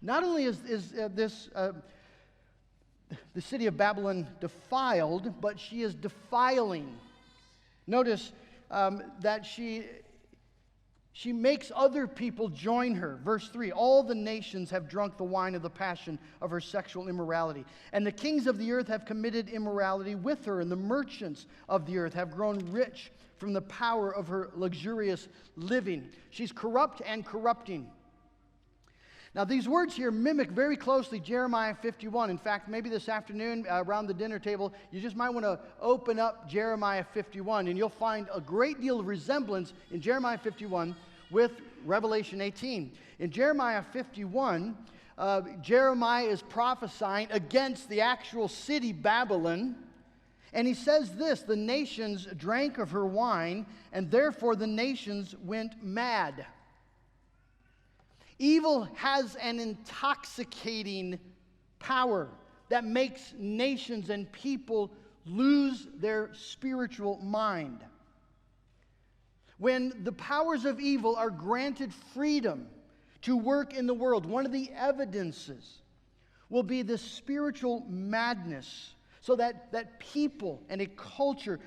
Not only is the city of Babylon defiled, but she is defiling. Notice that she makes other people join her. Verse 3, all the nations have drunk the wine of the passion of her sexual immorality. And the kings of the earth have committed immorality with her, and the merchants of the earth have grown rich from the power of her luxurious living. She's corrupt and corrupting. Now, these words here mimic very closely Jeremiah 51. In fact, maybe this afternoon around the dinner table, you just might want to open up Jeremiah 51, and you'll find a great deal of resemblance in Jeremiah 51 with Revelation 18. In Jeremiah 51, Jeremiah is prophesying against the actual city Babylon, and he says this: the nations drank of her wine, and therefore the nations went mad. Evil has an intoxicating power that makes nations and people lose their spiritual mind. When the powers of evil are granted freedom to work in the world, one of the evidences will be the spiritual madness, so that people and a culture,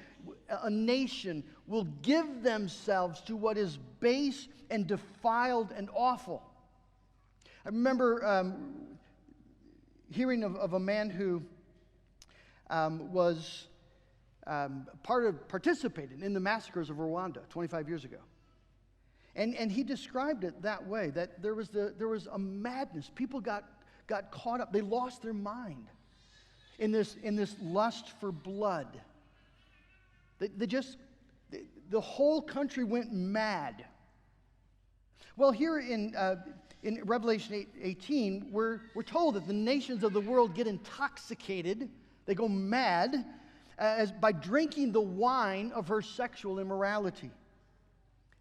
a nation, will give themselves to what is base and defiled and awful. I remember hearing of a man who was participated in the massacres of Rwanda 25 years ago. And he described it that way, that there was a madness. People got caught up. They lost their mind in this lust for blood. The whole country went mad. Well, here in Revelation 18, we're told that the nations of the world get intoxicated. They go mad by drinking the wine of her sexual immorality.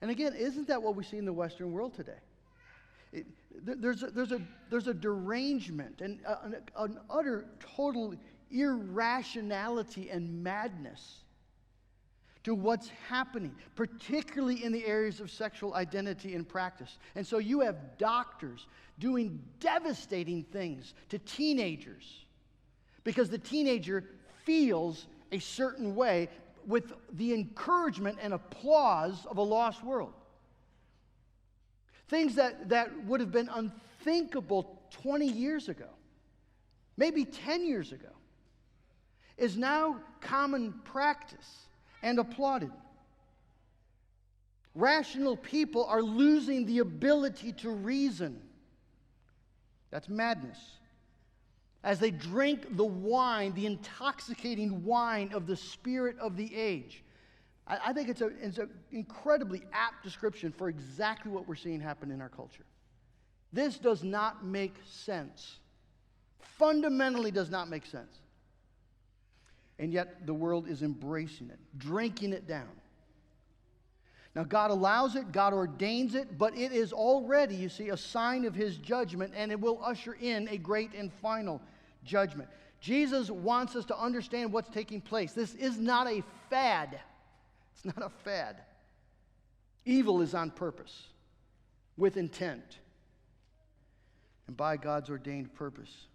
And again, isn't that what we see in the Western world today? There's a derangement and an utter, total irrationality and madness to what's happening, particularly in the areas of sexual identity and practice. And so you have doctors doing devastating things to teenagers because the teenager feels a certain way with the encouragement and applause of a lost world. Things that would have been unthinkable 20 years ago, maybe 10 years ago, is now common practice and applauded. Rational people are losing the ability to reason. That's madness. As they drink the wine, the intoxicating wine of the spirit of the age. I think it's an incredibly apt description for exactly what we're seeing happen in our culture. This does not make sense. Fundamentally does not make sense. And yet the world is embracing it, drinking it down. Now God allows it, God ordains it, but it is already, you see, a sign of His judgment, and it will usher in a great and final judgment. Jesus wants us to understand what's taking place. This is not a fad. It's not a fad. Evil is on purpose, with intent, and by God's ordained purpose.